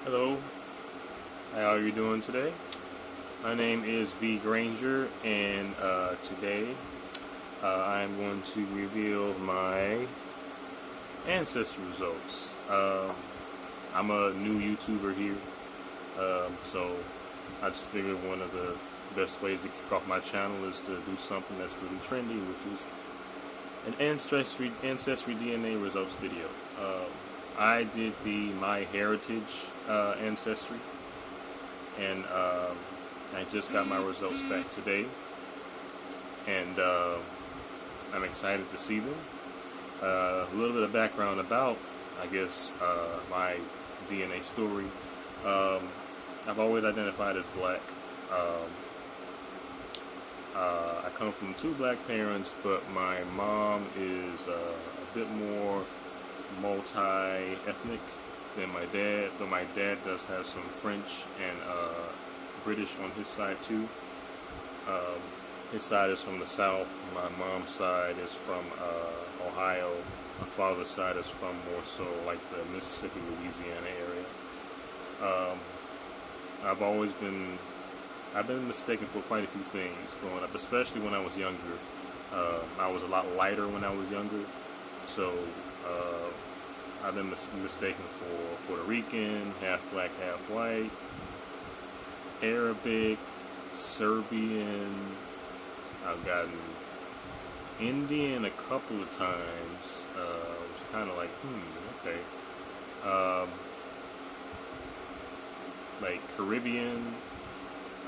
Hello, how are you doing today? My name is V. Granger, and today I'm going to reveal my ancestry results. I'm a new YouTuber here, so I just figured one of the best ways to kick off my channel is to do something that's really trendy, which is an ancestry DNA results video. I did the myheritage ancestry, and I just got my results back today, and I'm excited to see them. A little bit of background about, I guess, my DNA story. I've always identified as black. I come from two black parents, but my mom is a bit more multi-ethnic than my dad, though my dad does have some French and British on his side too. His side is from the South. My mom's side is from Ohio. My father's side is from more so like the Mississippi, Louisiana area. I've been mistaken for quite a few things growing up, especially when I was younger. I was a lot lighter when I was younger, so I've been mistaken for Puerto Rican, half black, half white, Arabic, Serbian. I've gotten Indian a couple of times. It was kind of like, okay. Like Caribbean,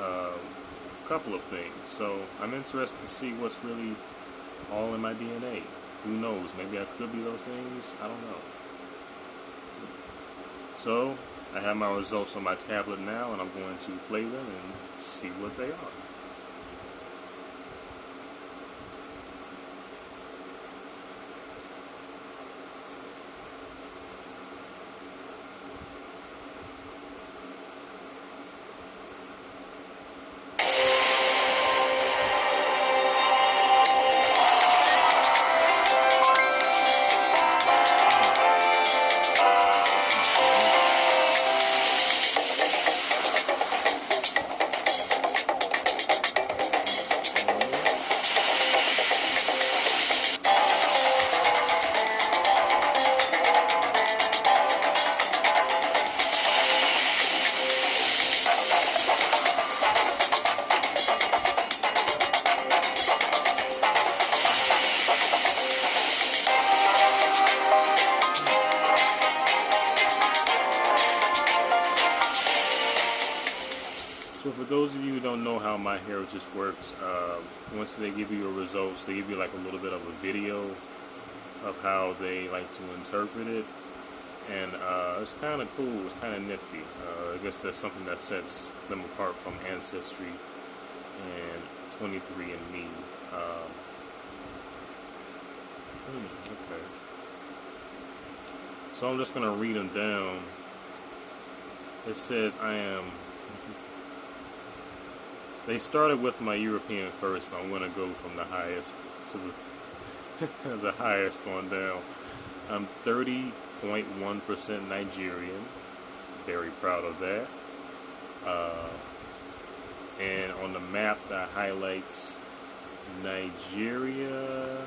a couple of things. So I'm interested to see what's really all in my DNA. Who knows? Maybe I could be those things. I don't know. So I have my results on my tablet now, and I'm going to play them and see what they are. So for those of you who don't know how myheritage works, once they give you your results, they give you like a little bit of a video of how they like to interpret it, and it's kind of cool, it's kind of nifty. I guess that's something that sets them apart from Ancestry and 23andMe. Okay. So I'm just going to read them down. It says they started with my European first, but I'm going to go from the highest to the highest on down. I'm 30.1% Nigerian. Very proud of that. And on the map that highlights Nigeria,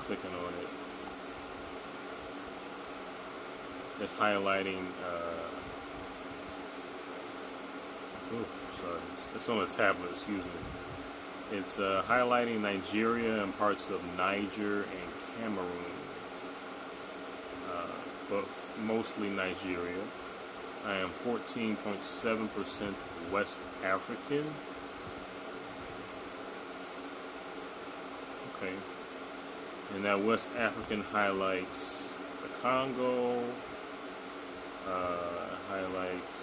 clicking on it, it's highlighting sorry. It's on a tablet, excuse me. It's highlighting Nigeria and parts of Niger and Cameroon, but mostly Nigeria. I am 14.7% West African. Okay. And that West African highlights the Congo, highlights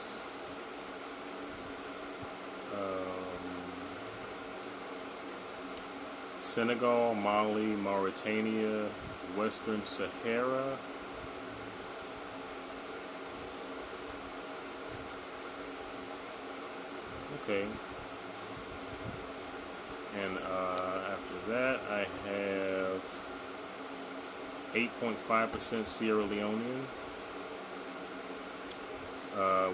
Senegal, Mali, Mauritania, Western Sahara, okay, and after that I have 8.5% Sierra Leonean,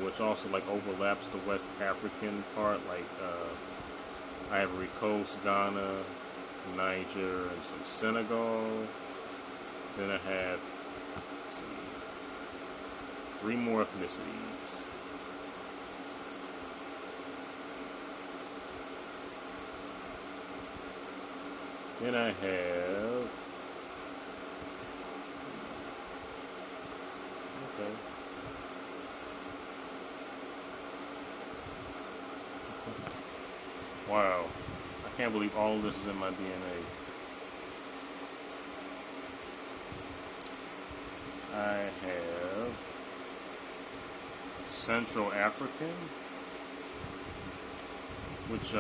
which also like overlaps the West African part, like Ivory Coast, Ghana, Niger, and some Senegal. Then I have, let's see, 3 more ethnicities. Then I have, okay. Wow, I can't believe all of this is in my DNA. I have Central African, which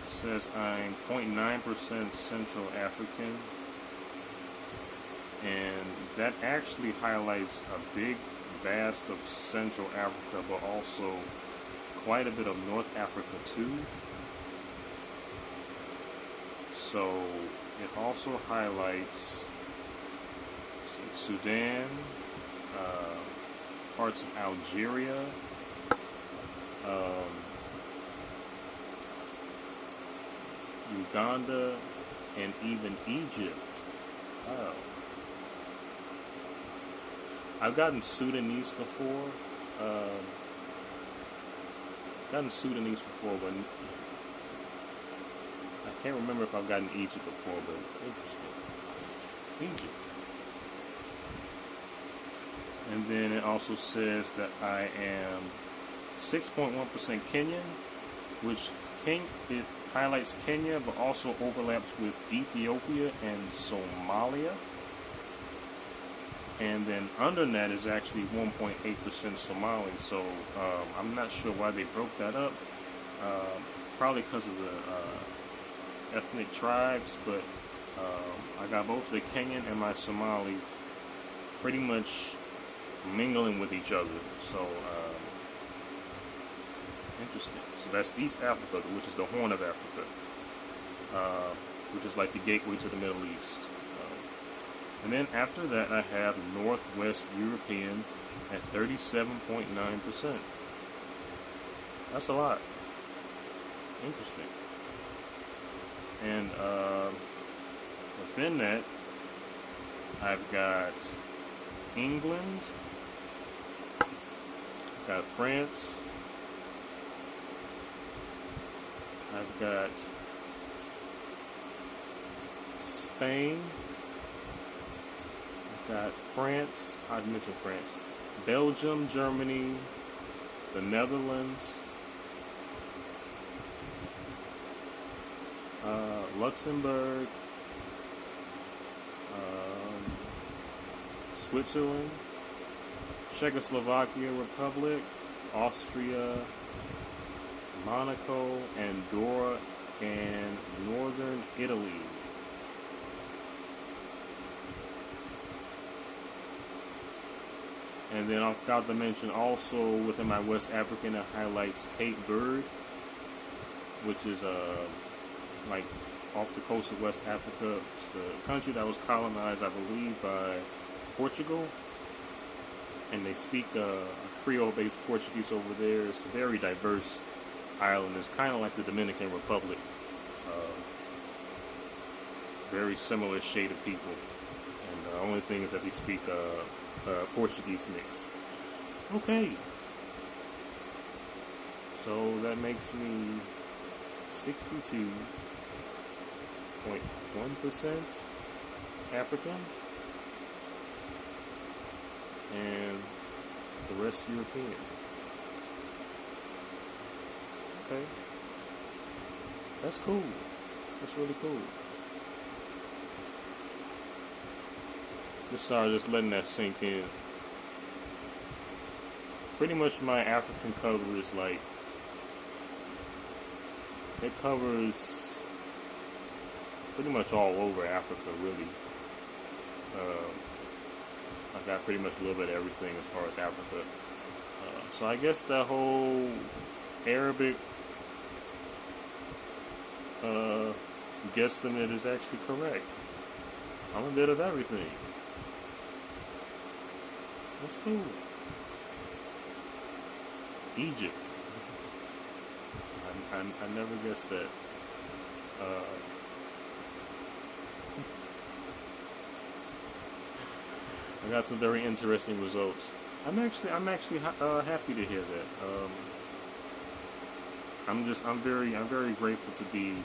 says I'm 0.9% Central African, and that actually highlights a big vast of Central Africa, but also quite a bit of North Africa too. So it also highlights Sudan, parts of Algeria, Uganda, and even Egypt. Wow. I've gotten Sudanese before. But I can't remember if I've gotten Egypt before, but interesting. Egypt. And then it also says that I am 6.1% Kenyan, which it highlights Kenya, but also overlaps with Ethiopia and Somalia. And then under that is actually 1.8% Somali. So I'm not sure why they broke that up. Probably because of the ethnic tribes, but I got both the Kenyan and my Somali pretty much mingling with each other. So interesting. So that's East Africa, which is the Horn of Africa, which is like the gateway to the Middle East. And then after that, I have Northwest European at 37.9%. That's a lot. Interesting. And within that, I've got England, I've got France, I've got Spain, I've got France, I've mentioned France, Belgium, Germany, the Netherlands, Luxembourg, Switzerland, Czechoslovakia Republic, Austria, Monaco, Andorra, and Northern Italy. And then I forgot to mention also within my West African, it highlights Cape Verde, which is like off the coast of West Africa. It's the country that was colonized, I believe, by Portugal. And they speak a Creole-based Portuguese over there. It's a very diverse island. It's kind of like the Dominican Republic. Very similar shade of people. And the only thing is that they speak Portuguese mix. Okay. So that makes me 62.1% African and the rest European. Okay. That's cool. That's really cool. Just letting that sink in. Pretty much my African cover is like, it covers pretty much all over Africa, really. I got pretty much a little bit of everything as far as Africa. So I guess that whole Arabic guesstimate is actually correct. I'm a bit of everything. That's cool. Egypt. I never guessed that. I got some very interesting results. I'm actually happy to hear that. I'm very grateful to be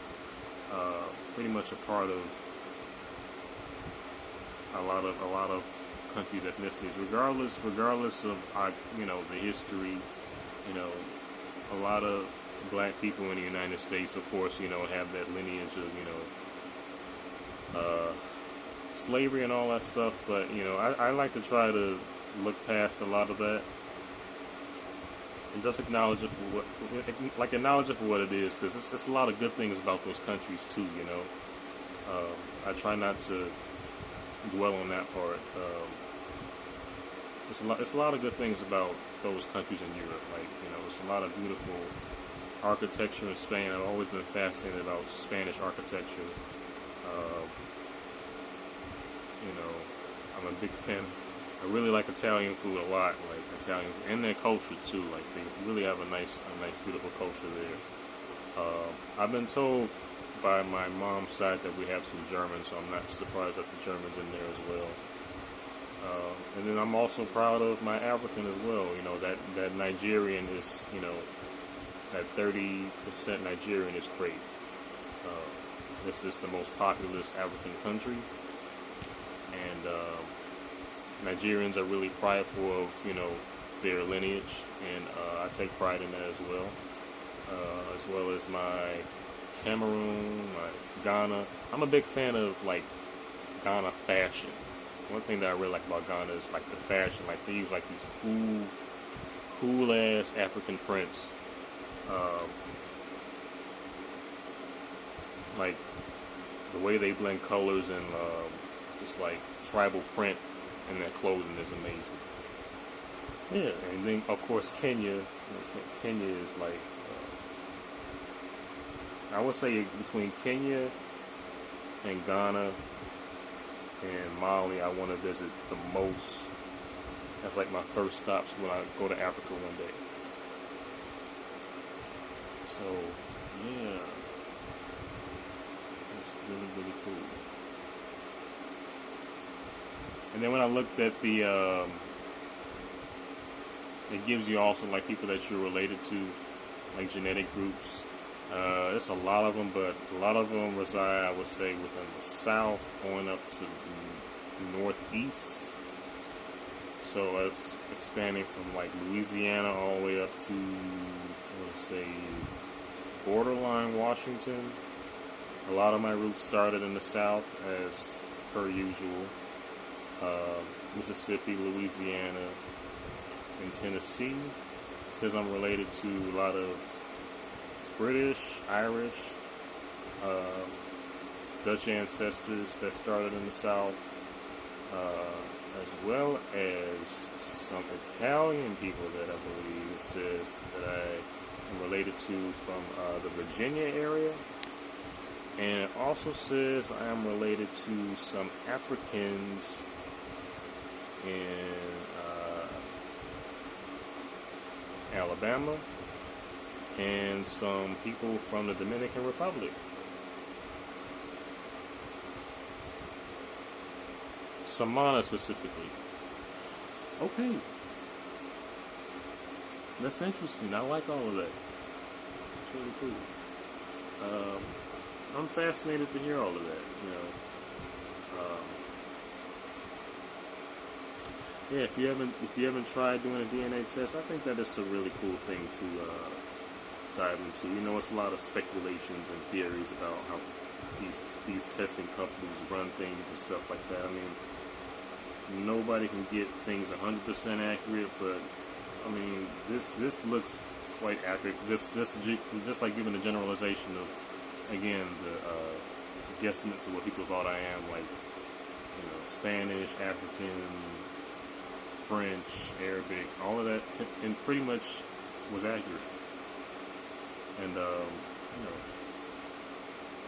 pretty much a part of a lot of countries' ethnicities, regardless of the history. A lot of black people in the United States, of course, have that lineage of slavery and all that stuff. But I like to try to look past a lot of that and just acknowledge it for what it is, because it's a lot of good things about those countries too. I try not to dwell on that part. It's a lot of good things about those countries in Europe. It's a lot of beautiful architecture in Spain. I've always been fascinated about Spanish architecture. I'm a big fan. I really like Italian food a lot, like Italian, and their culture too. Like, they really have a nice, beautiful culture there. I've been told by my mom's side that we have some Germans, so I'm not surprised that the Germans in there as well. And then I'm also proud of my African as well. That Nigerian is, that 30% Nigerian is great. This is the most populous African country, and Nigerians are really prideful of, their lineage, and I take pride in that as well as my Cameroon, my Ghana. I'm a big fan of, Ghana fashion. One thing that I really like about Ghana is, the fashion. They use, these cool-ass African prints. The way they blend colors and just tribal print in their clothing is amazing. Yeah, and then of course Kenya. Kenya is I would say between Kenya and Ghana and Mali, I want to visit the most. That's my first stops when I go to Africa one day. So yeah. Really, really cool. And then when I looked at the, it gives you also people that you're related to, genetic groups. It's a lot of them, but a lot of them reside, I would say, within the south, going up to the northeast. So it's expanding from Louisiana all the way up to, let's say, borderline Washington. A lot of my roots started in the South, as per usual. Mississippi, Louisiana, and Tennessee. Says I'm related to a lot of British, Irish, Dutch ancestors that started in the South, as well as some Italian people that I believe it says that I am related to from the Virginia area. And it also says I am related to some Africans in Alabama and some people from the Dominican Republic. Somalia specifically. Okay. That's interesting. I like all of that. It's really cool. I'm fascinated to hear all of that, Yeah, if you haven't tried doing a DNA test, I think that is a really cool thing to dive into. It's a lot of speculations and theories about how these testing companies run things and stuff like that. I mean, nobody can get things 100% accurate, but I mean, this looks quite accurate. This just like giving a generalization of, again, the guesstimates of what people thought I am, Spanish, African, French, Arabic, all of that, and pretty much was accurate. And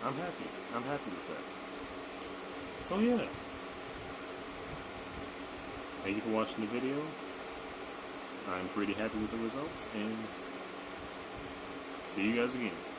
I'm happy. I'm happy with that. So yeah. Thank you for watching the video. I'm pretty happy with the results, and see you guys again.